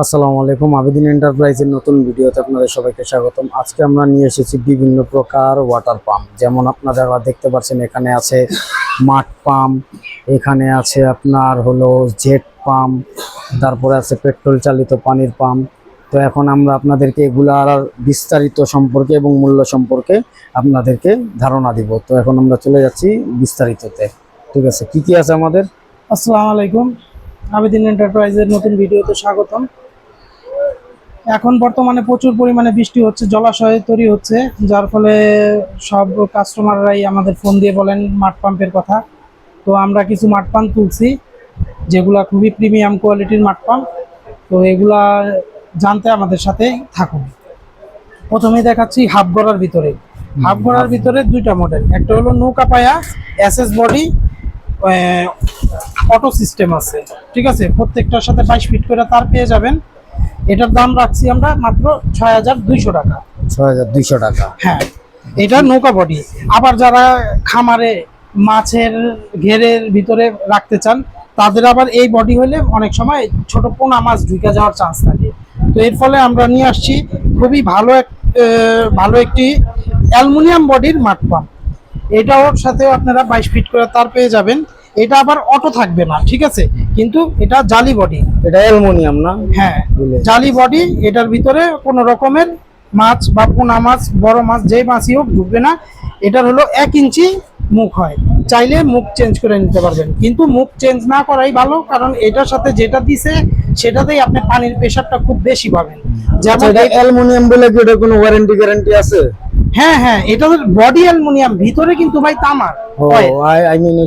আসসালামু আলাইকুম। আবেদিন এন্টারপ্রাইজের নতুন ভিডিওতে আপনাদের সবাইকে স্বাগতম। আজকে আমরা নিয়ে এসেছি বিভিন্ন প্রকার ওয়াটার পাম্প। যেমন আপনারা দেখতে পাচ্ছেন এখানে আছে মাঠ পাম্প, এখানে আছে আপনার হলো জেট পাম্প, তারপরে আছে পেট্রোল চালিত পানির পাম্প। তো এখন আমরা আপনাদেরকে এগুলার বিস্তারিত সম্পর্কে এবং মূল্য সম্পর্কে আপনাদেরকে ধারণা দিব। তো এখন আমরা চলে যাচ্ছি বিস্তারিততে। ঠিক আছে, কি কি আছে আমাদের? আসসালামু আলাইকুম, আবেদিন এন্টারপ্রাইজের নতুন ভিডিওতে স্বাগতম। এখন বর্তমানে প্রচুর পরিমাণে বৃষ্টি হচ্ছে, জলাশয় তৈরি হচ্ছে, যার ফলে সব কাস্টমাররাই আমাদের ফোন দিয়ে বলেন মাঠ পাম্পের কথা। তো আমরা কিছু মাঠ পাম্প তুলছি যেগুলা খুবই প্রিমিয়াম কোয়ালিটির মাঠ পাম্প। তো এগুলা জানতে আমাদের সাথে থাকুন। প্রথমেই দেখাচ্ছি হাফ গড়ার ভিতরে। হাফ গড়ার ভিতরে দুইটা মডেল, একটা হলো নৌকা পায়া এসএস বডি, অটো সিস্টেম আছে। ঠিক আছে, প্রত্যেকটার সাথে 22 ফিট করে তার পেয়ে যাবেন। এটার দাম রাখছি আমরা মাত্র 6200 টাকা। 6200 টাকা। হ্যাঁ, এটা নৌকা বডি। আবার যারা খামারে মাছের ঘেরের ভিতরে রাখতে চান, তাদের আবার এই বডি হলে অনেক সময় ছোট পোনা মাছ ঢুকে যাওয়ার চান্স থাকে। তো এর ফলে আমরা নিয়ে আসছি খুবই ভালো একটি অ্যালুমিনিয়াম বডির মাঠ পাম্প। এটার সাথেও আপনারা 22 ফিট করে তার পেয়ে যাবেন। এটা আবার অটো থাকবে না, ঠিক আছে, কিন্তু এটা জালি বডি। এটা অ্যালুমিনিয়াম না? হ্যাঁ, জালি বডি। এটার ভিতরে কোনো রকমের মাছ বা পোনা মাছ, বড় মাছ, যেই মাছই হোক ঢুকবে না। এটার হলো 1 ইঞ্চি মুখ হয়, চাইলে মুখ চেঞ্জ করে নিতে পারবেন, কিন্তু মুখ চেঞ্জ না করাই ভালো, কারণ এটার সাথে যেটা দিছে সেটাতেই আপনি পানির প্রেশারটা খুব বেশি পাবেন। যেমন এটা অ্যালুমিনিয়াম বলে কি এটা কোনো ওয়ারেন্টি গ্যারান্টি আছে? হ্যাঁ হ্যাঁ, এটা বডি অ্যালুমিনিয়াম, ভিতরে কিন্তু ভাই তামার।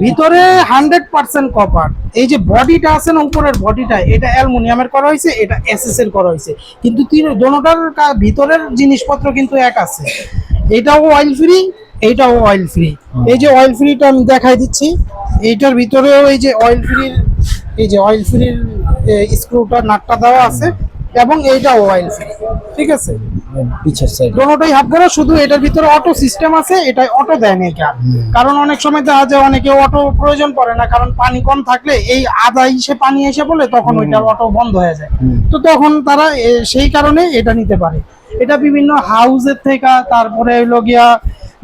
ভিতরে 100% কপার। এই যে বডিটা আছে না, উপরের বডিটা, এটা অ্যালুমিনিয়ামের করা হয়েছে, এটা এসএস এর করা হয়েছে, কিন্তু দোনোটার ভিতরের জিনিসপত্র কিন্তু এক আছে। এটাও অয়েল ফ্রি, এইটাও অয়েল ফ্রি। এই যে অয়েল ফ্রিটা আমি দেখাই দিচ্ছি, এইটার ভিতরেও এই যে অয়েল ফ্রির স্ক্রুটা, নাটটা দেওয়া আছে, এবং এইটাও অয়েল ফ্রি। ঠিক আছে, পিছের সাইড দোনোটাই হাফ করা, শুধু এটার ভিতরে অটো সিস্টেম আছে, এটা অটো দেয় না এটা। কারণ অনেক সময় দেখা যায় অনেকে অটো প্রয়োজন পড়ে না, কারণ পানি কম থাকলে এই আধা ইসে পানি এসে বলে তখন ওইটা অটো বন্ধ হয়ে যায়। তো তখন তারা সেই কারণে এটা নিতে পারে। এটা বিভিন্ন হাউসের থেকে, তারপরে হইলো গিয়া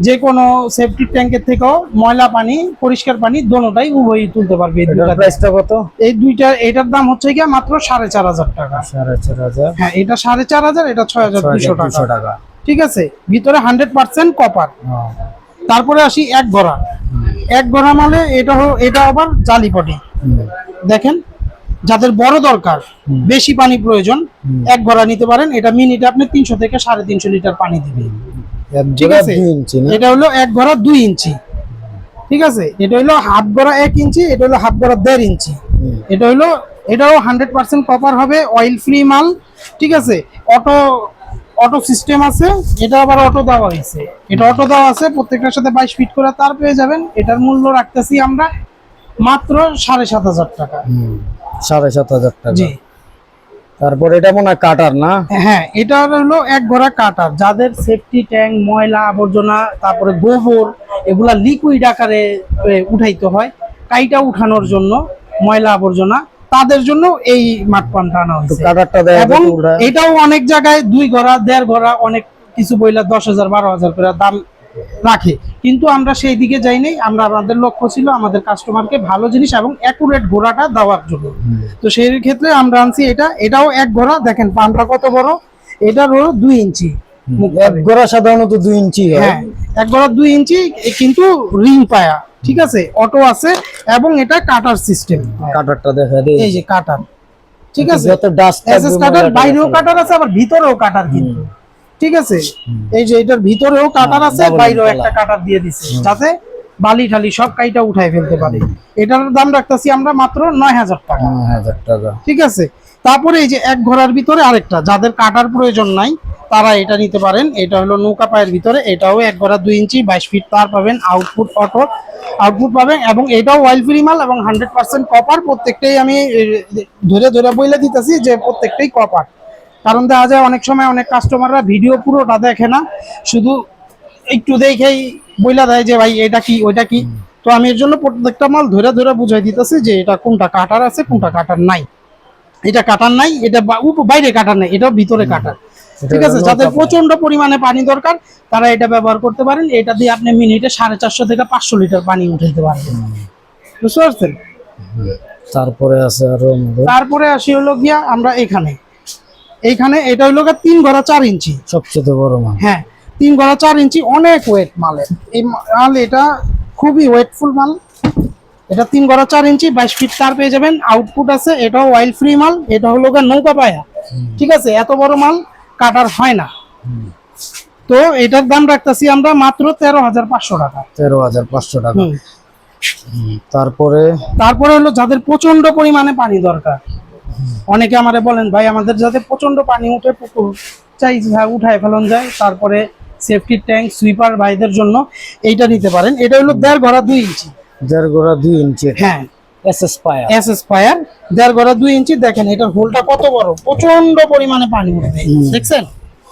যে কোনো সেফটি ট্যাঙ্কের থেকেও ময়লা পানি, পরিষ্কার পানি, দোনোটাই উভয়ই তুলতে পারবে। প্রাইসটা কত? এই দুইটা, এটার দাম হচ্ছে গিয়া মাত্র 4500 টাকা। 4500? হ্যাঁ, এটা 4500, এটা 6200 টাকা। ঠিক আছে, ভিতরে 100% কপার। তারপরে আসি এক গড়া মানে এটা আবার জালি বডি। দেখেন, যাদের বড় দরকার, বেশি পানি প্রয়োজন, এক গড়া নিতে পারেন। এটা মিনিটে আপনি 300 থেকে 350 লিটার পানি দিবে। ঠিক আছে, এটা হলো এক গড়া 2 ইঞ্চি। ঠিক আছে, এটা হলো হাফ গড়া 1 ইঞ্চি, এটা হলো হাফ গড়া 1.5 ইঞ্চি। এটাও 100% কপার হবে, অয়েল ফ্রি মাল। ঠিক আছে, অটো সিস্টেম আছে, এটা আবার অটো দেওয়া হয়েছে। এটা অটো দেওয়া আছে, প্রত্যেকটার সাথে 22 ফিট করে তার পেয়ে যাবেন। এটার মূল্য রাখতেছি আমরা মাত্র 7500 টাকা। 7500 টাকা। জি। তারপর এটা মনে হয় কাটার না? হ্যাঁ, এটা হলো এক ঘোড়া কাটার। যাদের সেফটি ট্যাঙ্ক, ময়লা আবর্জনা, তারপরে গোবর, এগুলা লিকুইড আকারে উঠাইতে হয়, কাইটা উঠানোর জন্য ময়লা আবর্জনা, তাদের জন্য এই মাঠ পাম্পটা আনা হয়েছে। এবং এটাও অনেক জায়গায় 2 ঘোড়া, 1.5 ঘোড়া, অনেক কিছু বইলা 10,000 12,000 করে দাম রাখে, কিন্তু আমরা সেই দিকে যাই নাই। আমাদের লক্ষ্য ছিল আমাদের কাস্টমারকে ভালো জিনিস এবং অ্যাকুরেট ঘোড়াটা দেওয়ার জন্য। তো সেই ক্ষেত্রে আমরা আনছি এটাও এক ঘোড়া। দেখেন পাম্পটা কত বড়, এটার হলো 2 ইঞ্চি। এক ঘোড়া সাধারণত 2 ইঞ্চি হয়। হ্যাঁ, এক ঘোড়া 2 ইঞ্চি, কিন্তু রিং পায়া। ঠিক আছে, অটো আছে, এবং এটা কাটার সিস্টেম। কাটারটা দেখা দেই, এই যে কাটার। ঠিক আছে, যত ডাস্ট এসএস কাটার, বাইরেও কাটার আছে, আবার ভিতরেও কাটার কিন্তু। ঠিক আছে, এই যে এটার ভিতরেও কাটার আছে, বাইরেও একটা কাটার দিয়ে দিছে, যাতে বালি ঠালি সব কাইটা উঠাই ফেলতে পারে। এটার দাম রাখতেছি আমরা মাত্র 9000 টাকা। 9000 টাকা। ঠিক আছে, তারপরে এই যে এক ঘোড়ার ভিতরে আরেকটা, যাদের কাটার প্রয়োজন নাই তারা এটা নিতে পারেন। এটা হলো নৌকা পায়ের ভিতরে, এটাও এক ঘোড়া 2 ইঞ্চি, 22 ফিট তার পাবেন, আউটপুট অটো আউটপুট পাবেন, এবং এটাও অয়েল ফ্রি মাল এবং 100% কপার। প্রত্যেকটাই আমি ধরে বইলে দিতেছি যে প্রত্যেকটাই কপার, কারণ দেখা যায় অনেক সময় অনেক কাস্টমাররা ভিডিও পুরোটা দেখে না, শুধু একটু দেখেই বইলা দেয় যে ভাই এটা কি ওইটা কি। তো আমি এর জন্য প্রত্যেকটা মাল ধরে বুঝাই দিতেছি যে এটা কোনটা কাটার আছে, কোনটা কাটার নাই। এটা কাটার নাই, এটা বাইরে কাটার নাই, এটাও ভিতরে কাটার। ঠিক আছে, যাদের প্রচন্ড পরিমাণে পানি দরকার তারা এটা ব্যবহার করতে পারেন। এটা দিয়ে আপনি মিনিটে 450 থেকে 500 লিটার পানি উঠাইতে পারবেন। বুঝতে পারছেন? তারপরে আছে আরো আমাদের তারপরে আসি হলো গিয়া আমরা এইখানে এটা হলো গিয়া 3 গড়া 4 ইঞ্চি সবচেয়ে বড় মাল। হ্যাঁ 3 গড়া 4 ইঞ্চি, অনেক ওয়েট মালের। এই মাল এটা খুবই ওয়েটফুল মাল। এটা 3 গড়া 4 ইঞ্চি 22 ফিট তার পেয়ে যাবেন। আউটপুট আছে, এটাও অয়েল ফ্রি মাল। এটা হলো গিয়া নৌকা পায়া। ঠিক আছে, এত বড় মাল কাটার হয় না। তো এটার দাম রাখতেছি আমরা মাত্র 13,500 টাকা। 13,500 টাকা। তারপরে হলো যাদের প্রচন্ড পরিমাণে পানি দরকার, অনেকে আমারে বলেন ভাই আমাদের যাতে প্রচন্ড পানি উঠে পুকুর চাই উঠায় ফেলন যায়, তারপরে সেফটি ট্যাঙ্ক সুইপার ভাইদের জন্য এইটা নিতে পারেন। এটা হলো 1.5 গড়া 2 ইঞ্চি। 1.5 গড়া 2 ইঞ্চি। হ্যাঁ এসএস পায়ার। 1.5 গড়া 2 ইঞ্চি। দেখেন এটার হোলটা কত বড়, প্রচন্ড পরিমাণে পানি উঠবে। দেখছেন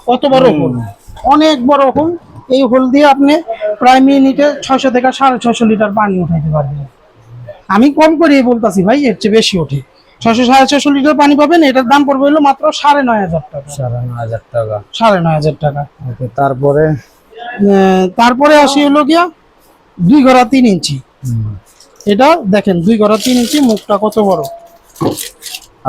কত বড় হোল, অনেক বড় হোল। এই হোল দিয়ে আপনি প্রায় মিনিটে 600 থেকে 650 লিটার পানি উঠাইতে পারবেন। আমি কম করে বলতাছি ভাই, এর চেয়ে বেশি ওঠে। 600-650 লিটার পানি পাবেন। এটার দাম পড়বে হলো মাত্র 9,500 টাকা। 9,500 টাকা। 9,500 টাকা। ওকে, তারপরে আসি হলো গিয়া 2 গড়া 3 ইঞ্চি। এটা দেখেন 2 গড়া 3 ইঞ্চি, মুখটা কত বড়।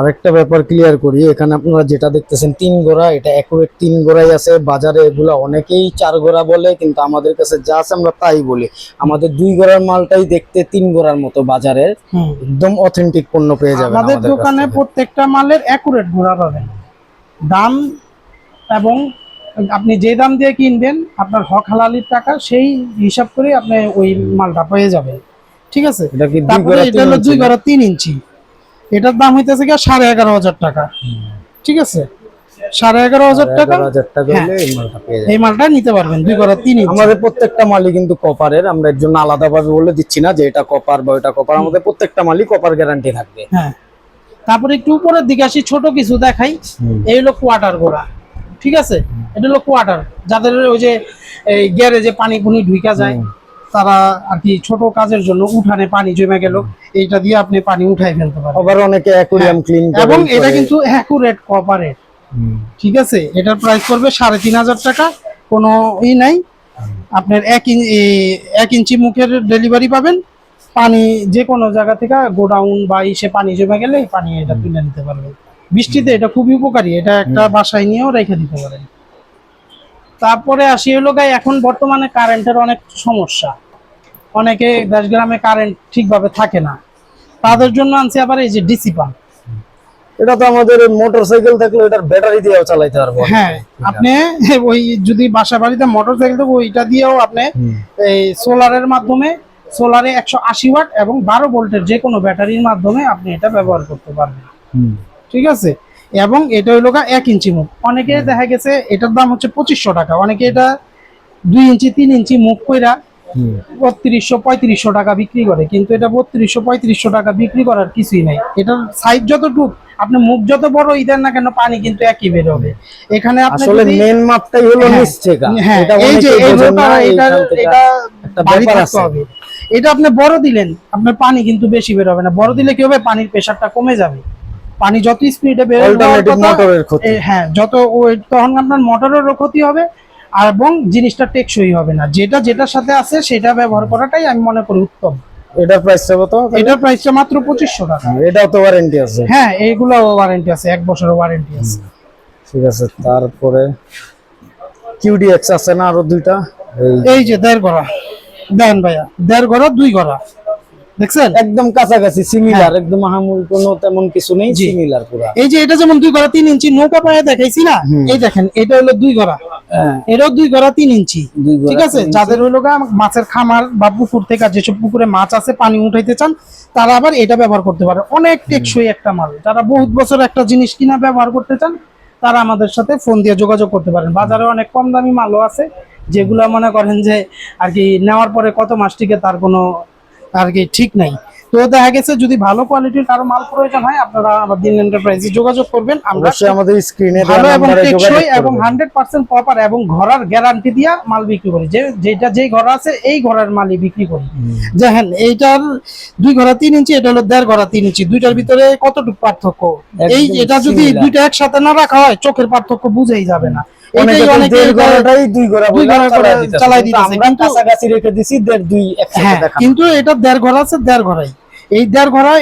আরেকটা ব্যাপার ক্লিয়ার করি, এখানে আপনারা যেটা দেখতেছেন 3 গোড়া, এটা একুরেট 3 গোড়াই আছে। বাজারে এগুলা অনেকেই 4 গোড়া বলে, কিন্তু আমাদের কাছে যা আছে আমরা তাই বলি। আমাদের 2 গোড়ার মালটাই দেখতে 3 গোড়ার মতো, বাজারের একদম অথেন্টিক পণ্য পেয়ে যাবেন আমাদের দোকানে। প্রত্যেকটা মালের একুরেট গোড়া পাবেন। দাম এবং আপনি যে দাম দিয়ে কিনবেন আপনার হক হালালির টাকা, সেই হিসাব করে আপনি ওই মালটা পেয়ে যাবেন। ঠিক আছে, তারপরে এটা হলো 2 গড়া 3 ইঞ্চি। এটার দাম হইতেছে কি 11,500 টাকা। ঠিক আছে, 11,500 টাকা এই মালটা নিতে পারবেন 2 গড়া 3 ইঞ্চি। আমাদের প্রত্যেকটা মালই কিন্তু কপারের, আমরা এর জন্য আলাদাভাবে বলে দিচ্ছি না যে এটা কপার বা ওটা কপার। আমাদের প্রত্যেকটা মালই কপার গ্যারান্টি থাকবে। হ্যাঁ, তারপরে একটু উপরের দিকে আসি, ছোট কিছু দেখাই। এই হলো কোয়ার্টার গোড়া। ঠিক আছে, এটা হলো কোয়ার্টার, যাদের ওই যে গ্যারেজে পানি পুনি ঢুকা যায়, তারা আর কি ছোট কাজের জন্য উঠানে পানি জমে গেল, এইটা দিয়ে আপনি পানি উঠাই ফেলতে পারেন। আবার অনেকে অ্যাকুয়ারিয়াম ক্লিন করে, এবং এটা কিন্তু অ্যাকুরেট কপারের। ঠিক আছে, এটার প্রাইস পড়বে 3,500 টাকা। কোনো নাই, আপনার 1 ইঞ্চি মুখের ডেলিভারি পাবেন। পানি যে কোনো জায়গা থেকে গোডাউন বা ইসে পানি জমে গেলে পানি এটা তুলে নিতে পারবেন। বৃষ্টিতে এটা খুবই উপকারী, এটা একটা বাসায় নিয়েও রেখে দিতে পারেন। তারপরে আসি হলো গাই, এখন বর্তমানে কারেন্টের অনেক সমস্যা, অনেকে দেশ গ্রামে কারেন্ট ঠিকভাবে থাকে না, তাদের জন্য আনছি আবার এই যে ডিসি পাম্প। এটা তো আমাদের মোটরসাইকেল থাকলে এটার ব্যাটারি দিয়েও চালাতে পারবো। হ্যাঁ, আপনি ওই যদি বাসা বাড়িতে মোটরসাইকেল থাকে ওইটা দিয়েও আপনি এই সোলারের মাধ্যমে, সোলারে 180 ওয়াট এবং 12 ভোল্টের যে কোনো ব্যাটারির মাধ্যমে আপনি এটা ব্যবহার করতে পারবেন। ঠিক আছে, এবং এটা হইলো 1 ইঞ্চি মুখ। অনেকে দেখা গেছে এটার দাম হচ্ছে 2500 টাকা, অনেকে এটা 2 ইঞ্চি 3 ইঞ্চি মুখ কইরা 3200-3500 টাকা বিক্রি করে, কিন্তু এটা 3200-3500 টাকা বিক্রি করার কিছুই নাই। এটার সাইজ যতটুক, আপনি মুখ যত বড় দেন না কেন পানি কিন্তু একই বের হবে। এখানে আসলে মেন মাপটাই হলো নিচ থেকে। এটা এই যে এটা বাড়ি থাকতে হবে। এটা আপনি বড় দিলেন আপনার পানি কিন্তু বেশি বের হবে না। বড় দিলে কি হবে, পানির প্রেসারটা কমে যাবে। পানি যত স্পিডে বের হবে, হ্যাঁ, যত তখন আপনার মোটরেরও ক্ষতি হবে এবং জিনিসটা টেকসই হবে না। যেটার সাথে আছে সেটা ব্যবহার করাটাই আমি মনে করি উত্তম। এটার প্রাইসটা কত? এটার প্রাইসটা মাত্র 2500 টাকা। এটাও তো ওয়ারেন্টি আছে? হ্যাঁ, এইগুলো ওয়ারেন্টি আছে, 1 বছরের ওয়ারেন্টি আছে। ঠিক আছে, তারপরে কিউডিএক্স আছে না আরো 2টা? এই যে 1.5 গড়া দেন ভাইয়া, 1.5 গড়া 2 গড়া দেখছেন, একদম কাছাকাছি সিমিলার, একদম আহামরি কোনো তেমন কিছু নেই, সিমিলার পুরো। এই যে এটা যেমন 2 গড়া 3 ইঞ্চি নৌকা পায়া দেখাইছি না, এই দেখেন এটা হলো 2 গড়া, এটাও 2 গড়া 3 ইঞ্চি। ঠিক আছে, যাদের হলো মাছের খামার বা পুকুর থেকে যেসব পুকুরে মাছ আছে পানি উঠাইতে চান, তারা আবার এটা ব্যবহার করতে পারে। অনেক টেকসই একটা মাল, যারা বহুত বছর একটা জিনিস কিনা ব্যবহার করতে চান তারা আমাদের সাথে ফোন দিয়ে যোগাযোগ করতে পারেন। বাজারে অনেক কম দামি মালও আছে, যেগুলো মনে করেন যে আর কি নেওয়ার পরে কত মাস টিকে তার কোনো আর কি ঠিক নাই। তো দেখা গেছে যদি ভালো কোয়ালিটির কারো মাল প্রয়োজন হয় আপনারা আবাদিন এন্টারপ্রাইজে যোগাযোগ করবেন। আমরা অবশ্যই আমাদের স্ক্রিনে ভালো এবং নাম্বারে যোগাযোগ টেকসই এবং করবেন। 100% কপার এবং ঘরার গ্যারান্টি দিয়া মাল বিক্রি করি। যেটা যেই ঘর আছে এই ঘরের মালই বিক্রি করি। দেখেন এইটার 2 ঘরা 3 ইঞ্চি, এটা হলো 1.5 ঘরা 3 ইঞ্চি, দুইটার ভিতরে কতটুকু পার্থক্য। এই একদম এটা যদি similar। দুইটা একসাথে না রাখা হয় চোখের পার্থক্য বুঝেই যাবে না। অনেকে এটাই অনেকে দেড় ঘন্টায় 2 ঘন্টা দুই ঘন্টা করে চালাই কিন্তু দিতেছে, আমরা কিন্তু কাছাকাছি রেখে দিছি 2 একসাথে হ্যাঁ, দেখানো। কিন্তু এটা 1.5 ঘর আছে 1.5 ঘরাই। এই 1.5 ঘরা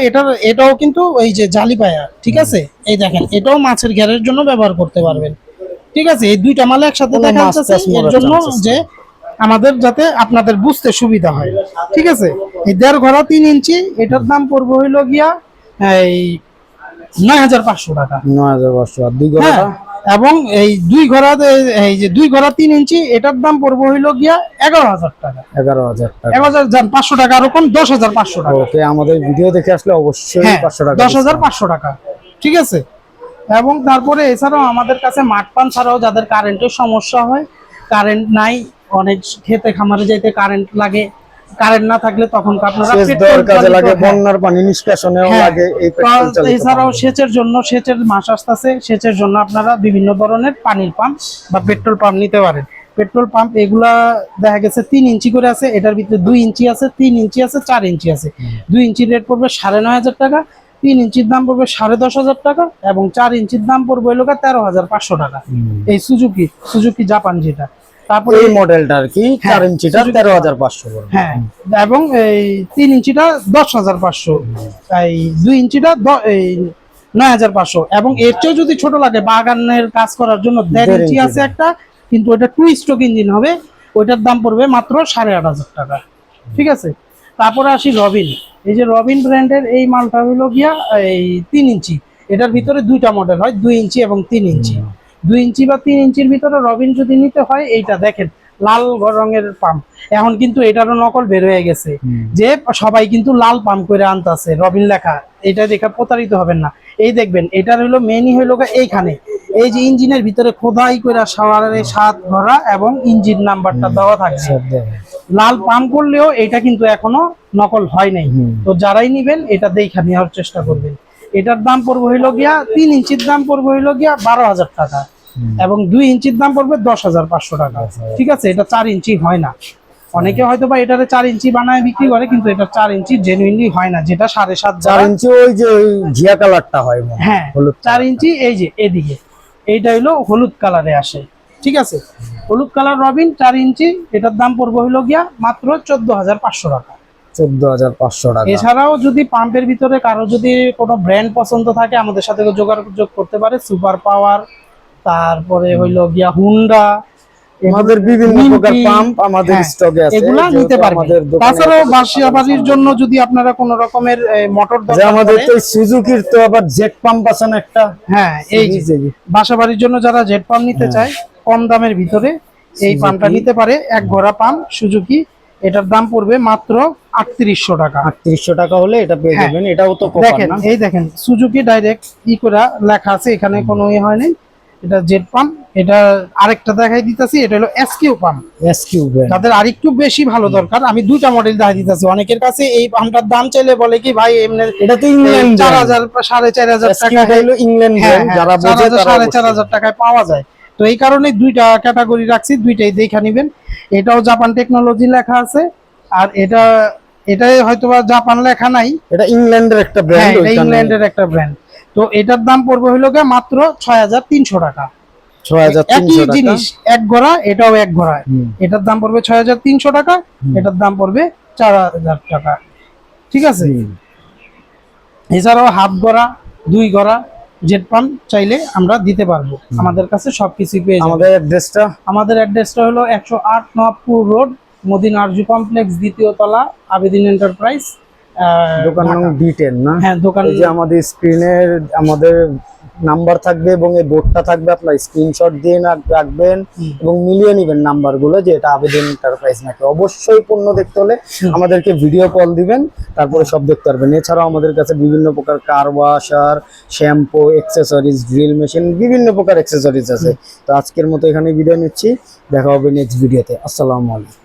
এটাও কিন্তু এই যে জালি পায়া, ঠিক আছে। এই দেখেন এটাও মাছের ঘেরের জন্য ব্যবহার করতে পারবেন, ঠিক আছে। এই দুইটা মাল একসাথে কোনো দেখা মাছ যাচ্ছে টাছ এর মরার জন্য chances যে আমাদের যাতে আপনাদের বুঝতে সুবিধা হয়, ঠিক আছে। এই 1.5 ঘরা 3 ইঞ্চি এটার দাম পড়বে হইলো গিয়া এই 9,500 টাকা। 9,500 আর 2 হ্যাঁ, ঘন্টা এবং এই 2 ঘরা এই যে 2 ঘরা 3 ইঞ্চি এটার দাম পড়বে হইলো গিয়া 11,000 টাকা। 11,000 টাকা। 11,000 যান 500 টাকা আর কোন 10,500 টাকা। ওকে, আমাদের ভিডিও দেখে আসলে অবশ্যই হ্যাঁ, 500 টাকা 10,500 টাকা, ঠিক আছে। এবং তারপরে এছাড়াও আমাদের কাছে মাঠ পান ছাড়াও যাদের কারেন্টের সমস্যা হয়, কারেন্ট নাই, অনেক খেতে খামারে যাইতে কারেন্ট লাগে, কারেন্ট না থাকলে তখন আপনারা সেচ পেট্রোল দেওয়ার কাজে চালিত, লাগে, হ্যাঁ, বন্যার পানি নিষ্কাশনেও হ্যাঁ, লাগে এই পেট্রোল তো চালিত এছাড়াও পাম্প। সেচের জন্য, সেচের মাস আসতেছে, সেচের জন্য আপনারা বিভিন্ন ধরনের পানির পাম্প বা পেট্রোল পাম্প নিতে পারেন। পেট্রোল পাম্প এগুলা দেখা গেছে 3 ইঞ্চি করে আছে, এটার ভিতরে 2 ইঞ্চি আছে, 3 ইঞ্চি আছে, 4 ইঞ্চি আছে। 2 ইঞ্চির রেট পড়বে 9,500 টাকা, 3 ইঞ্চির দাম পড়বে 10,500 টাকা এবং 4 ইঞ্চির দাম পড়বে হলো 13,500 টাকা। এই সুজুকি জাপান যেটা। তারপরে এই মডেলটা আর কি 4 হ্যাঁ, ইঞ্চিটা সুজুকি 13,500 পড়বে। হ্যাঁ, এবং এই 3 ইঞ্চিটা 10,500, এই 2 ইঞ্চিটা এই 9,500 এবং এর চেয়েও যদি ছোট লাগে বাগানের কাজ করার জন্য 1.5 ইঞ্চি আছে একটা, কিন্তু ওটা 2 স্ট্রোক ইঞ্জিন হবে, ওইটার দাম পড়বে মাত্র 8,500 টাকা, ঠিক আছে। তারপরে আসি রবিন। এই যে রবিন ব্র্যান্ডের এই মালটা হলো গিয়া এই 3 ইঞ্চি, এটার ভিতরে দুইটা মডেল হয়, 2 ইঞ্চি এবং 3 ইঞ্চি। 2 ইঞ্চি বা 3 ইঞ্চির ভিতরে রবিন যদি নিতে হয়, এইটা দেখেন লাল রঙের পাম্প, এখন কিন্তু এটারও নকল বের হয়ে গেছে, যে সবাই কিন্তু লাল পাম্প করে আনতাছে রবিন লেখা, এটা দেখে প্রতারিত হবেন না। এই দেখবেন এটার হলো মেনই হলো এইখানে, এই যে ইঞ্জিনের ভিতরে খোদাই করে সাওয়ারের 7 ঘোড়া এবং ইঞ্জিন নাম্বারটা দেওয়া থাকছে। লাল পাম্প করলেও এটা কিন্তু এখনো নকল হয় নাই। তো যারাই নিবেন এটা দেখা নেওয়ার চেষ্টা করবেন। এটার দাম পড়বে হইলো গিয়া 3 ইঞ্চির দাম পড়বে হইলো গিয়া 12,000 টাকা এবং 2 ইঞ্চির দাম পড়বে 10,500 টাকা, ঠিক আছে। এটা 4 ইঞ্চি হয় না, অনেকে হয়তো বা এটারে 4 ইঞ্চি বানায় বিক্রি করে, কিন্তু এটা 4 ইঞ্চি জেনুইনলি হয় না, যেটা 7.5 4 ইঞ্চি ওই যে ওই ঘিয়া কালারটা হয় মনে হয়, হ্যাঁ, হলুদ 4 ইঞ্চি এই যে এদিকে এইটা হইলো হলুদ কালারে আসে, ঠিক আছে। হলুদ কালার রবিন 4 ইঞ্চি, এটার দাম পড়বে হইলো গিয়া মাত্র 14,500 টাকা। 14,500 টাকা। এছাড়াও যদি পাম্পের ভিতরে কারো যদি কোনো ব্র্যান্ড পছন্দ থাকে আমাদের সাথে যোগাযোগ করতে পারে, সুপার পাওয়ার, তারপরে হইলো গিয়া হুন্ডা, আমাদের বিভিন্ন প্রকার পাম্প আমাদের স্টকে আছে, এগুলা নিতে পারবেন। আমাদের দোকানে তাছাড়াও বাসির জন্য যদি আপনারা কোন রকমের মোটর যে দরকার আমাদের পড়ে, তো সুজুকির তো আবার জেট পাম্প আছে না একটা, হ্যাঁ, এই যে বাসাবাড়ির জন্য যারা জেট পাম্প নিতে চায় কম দামের ভিতরে এই পাম্পটা নিতে পারে। 1 ঘোড়া পাম্প সুজুকি, এটার দাম পড়বে মাত্র 3,800 টাকা। 3,800 টাকা হলে এটা পেয়ে হ্যাঁ। যাবেন। এটাও তো কপার দেখেন না? এই দেখেন সুজুকি ডাইরেক্ট করা লেখা আছে, এখানে কোনো হয় নাই। এটা জেট পাম্প। এটা আরেকটা দেখাই দিতেছি, এটা হলো এসকিউ পাম্প। SQ brand. যাদের আরেকটু বেশি ভালো দরকার, আমি দুইটা মডেল দেখাই দিতেছি। অনেকের কাছে এই পাম্পটার দাম চাইলে বলে কি ভাই এমনি এটা তো ইংল্যান্ড 4,000 4,500 টাকা, এটা হলো ইংল্যান্ড ব্র্যান্ড, যারা বোঝে তারা 4,500 টাকায় পাওয়া যায়। তো এই কারণে দুইটা ক্যাটাগরি রাখছি, দুইটাই দেখা নেবেন। এটাও জাপান টেকনোলজি লেখা আছে, আর এটাই হয়তোবা জাপান লেখা নাই, এটা ইংল্যান্ডের একটা ব্র্যান্ড, এটা ইংল্যান্ডের একটা ব্র্যান্ড। তো এটার দাম পড়বে হইলো গিয়ে মাত্র 6,300 টাকা। 6,300 একই টাকা। জিনিস, 1 ঘোড়া, এটাও 1 ঘোড়া। এটার দাম পড়বে 6,300 টাকা, এটার দাম পড়বে 4,000 টাকা, ঠিক আছে। এছাড়াও হাফ ঘোড়া, 2 ঘোড়া জেট পাম্প চাইলে আমরা দিতে পারবো, আমাদের কাছে সবকিছু পেয়ে যাবেন। আমাদের অ্যাড্রেসটা হলো 108 নবাবপুর রোড, মদিনা আরজু কমপ্লেক্স, 2য় তলা, আবেদিন এন্টারপ্রাইজ, দোকান নাম D10 না? হ্যাঁ, দোকান। এই যে আমাদের স্ক্রিনের আমাদের নাম্বার থাকবে এবং এই বোর্ডটা থাকবে, আপনার স্ক্রিনশট দিয়ে রাখবেন এবং মিলিয়ে নেবেন নাম্বারগুলো যে এটা আবেদন এন্টারপ্রাইজ নাকি। অবশ্যই পণ্য দেখতে হলে আমাদেরকে ভিডিও কল দিবেন, তারপরে সব দেখতে পারবেন। এছাড়াও আমাদের কাছে বিভিন্ন প্রকার car washer, shampoo, accessories, drill machine, বিভিন্ন প্রকার অ্যাক্সেসরিজ আছে। তো আজকের মতো এখানে বিদায় নিচ্ছি, দেখা হবে নেক্সট ভিডিওতে। আসসালামু আলাইকুম।